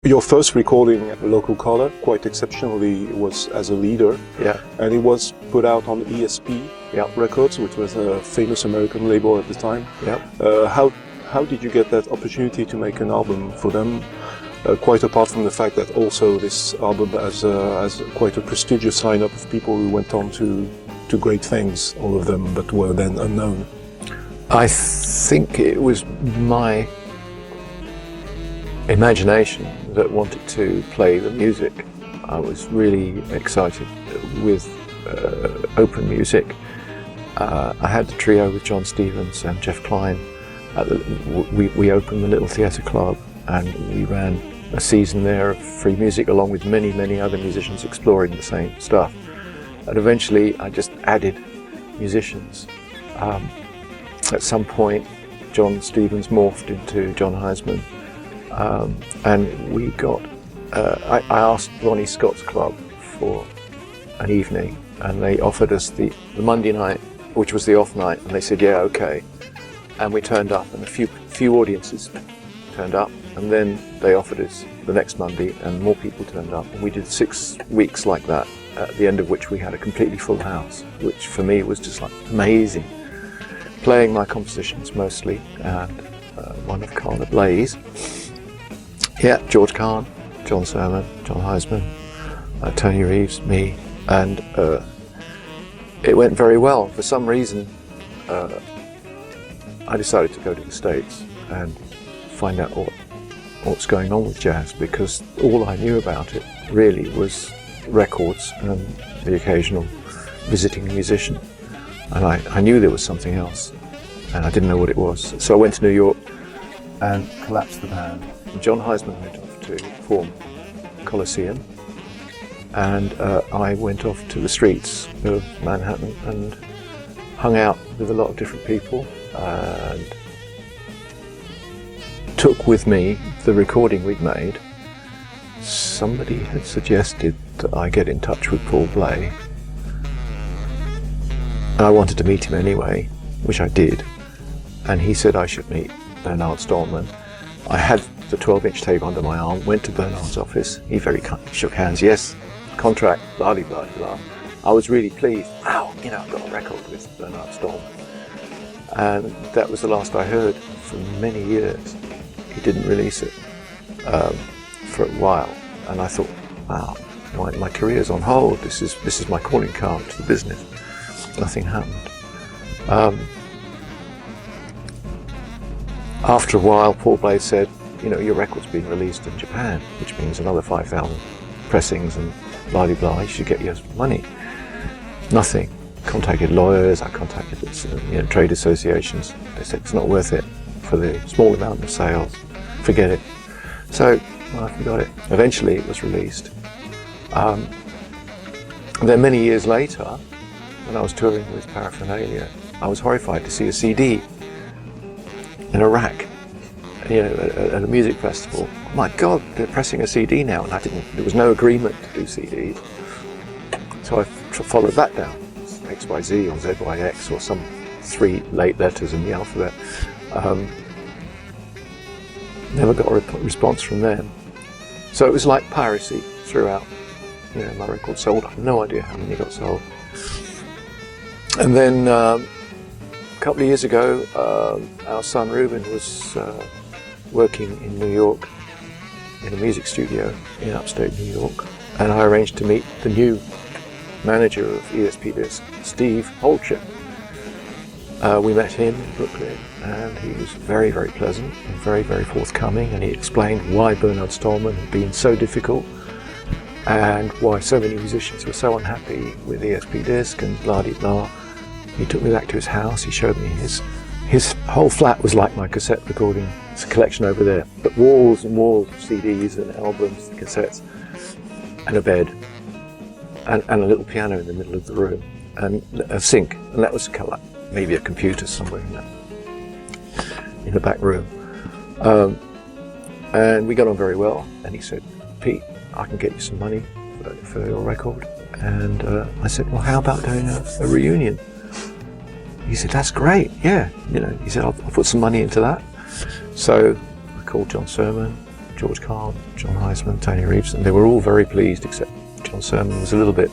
Your first recording, Local Color, quite exceptionally, was as a leader. Yeah. And it was put out on Esp Records, which was a famous American label at the time. Yeah. How did you get that opportunity to make an album for them? Quite apart from the fact that also this album has quite a prestigious lineup of people who went on to great things, all of them, but were then unknown. I think it was my imagination that wanted to play the music. I was really excited with open music. I had the trio with John Stevens and Jeff Klein. We opened the Little Theatre Club and we ran a season there of free music along with many, many other musicians exploring the same stuff. And eventually I just added musicians. At some point John Stevens morphed into Jon Hiseman, and we got, I asked Ronnie Scott's club for an evening and they offered us the Monday night, which was the off night, and they said, yeah, okay. And we turned up, and a few audiences turned up, and then they offered us the next Monday, and more people turned up. And we did 6 weeks like that, at the end of which we had a completely full house, which for me was just like amazing. Playing my compositions mostly, and one of Carla Blaze. Yeah, George Khan, John Surman, Jon Hiseman, Tony Reeves, me, and it went very well. For some reason, I decided to go to the States and find out what's going on with jazz, because all I knew about it really was records and the occasional visiting musician. And I knew there was something else, and I didn't know what it was. So I went to New York and collapsed the band. Jon Hiseman went off to form Coliseum, and I went off to the streets of Manhattan and hung out with a lot of different people and took with me the recording we'd made. Somebody had suggested that I get in touch with Paul Bley. And I wanted to meet him anyway, which I did. And he said I should meet Bernard Stallman. I had the 12-inch tape under my arm, went to Bernard's office. He very kindly shook hands. Yes, contract, blah, blah, blah, blah. I was really pleased. Wow, I've got a record with Bernard Stallman. And that was the last I heard for many years. He didn't release it for a while. And I thought, wow, my career's on hold. This is my calling card to the business. Nothing happened. After a while, Paul Bley said, your record's been released in Japan, which means another 5,000 pressings and blah, blah, blah. You should get your money. Nothing. Contacted lawyers, I contacted trade associations. They said it's not worth it for the small amount of sales. Forget it. So I forgot it. Eventually it was released. Then many years later, when I was touring with Paraphernalia, I was horrified to see a CD in a rack, at a music festival. Oh my God, they're pressing a CD now, and there was no agreement to do CDs. So I followed that down, XYZ or ZYX or some 3 late letters in the alphabet. Never got a response from them. So it was like piracy throughout. My record sold. I have no idea how many got sold. And then a couple of years ago, our son Ruben was working in New York in a music studio in upstate New York, and I arranged to meet the new manager of Esp Disk, Steve Holcher. We met him in Brooklyn, and he was very, very pleasant and very, very forthcoming, and he explained why Bernard Stallman had been so difficult and why so many musicians were so unhappy with Esp Disk and blah de blah. He took me back to his house. He showed me his whole flat was like my cassette recording. It's a collection over there, but walls and walls of CDs and albums and cassettes, and a bed, and a little piano in the middle of the room, and a sink, and that was kind of like maybe a computer somewhere in the back room. And we got on very well. And he said, Pete, I can get you some money for your record. And I said, well, how about doing a reunion? He said, that's great, yeah. He said, I'll put some money into that. So I called John Surman, George Khan, Jon Hiseman, Tony Reeves, and they were all very pleased, except John Surman was a little bit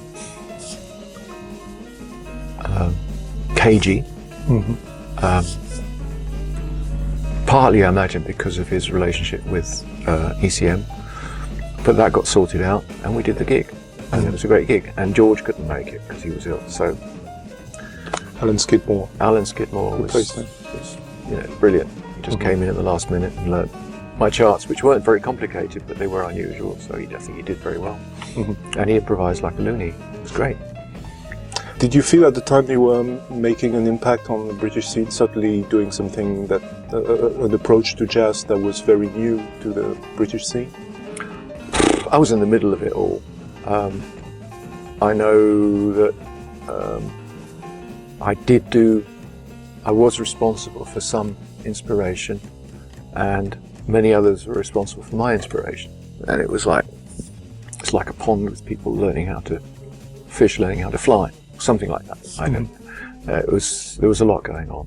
cagey. Partly, I imagine, because of his relationship with ECM, but that got sorted out, and we did the gig, and it was a great gig. And George couldn't make it because he was ill, so Alan Skidmore was brilliant. He just came in at the last minute and learned my charts, which weren't very complicated, but they were unusual, so I think he did very well. And he improvised like a loony. It was great. Did you feel at the time you were making an impact on the British scene, suddenly doing something that, an approach to jazz that was very new to the British scene? I was in the middle of it all. I know that I was responsible for some inspiration, and many others were responsible for my inspiration. And it's like a pond with people learning how to fish, learning how to fly. Something like that. I know. There was a lot going on.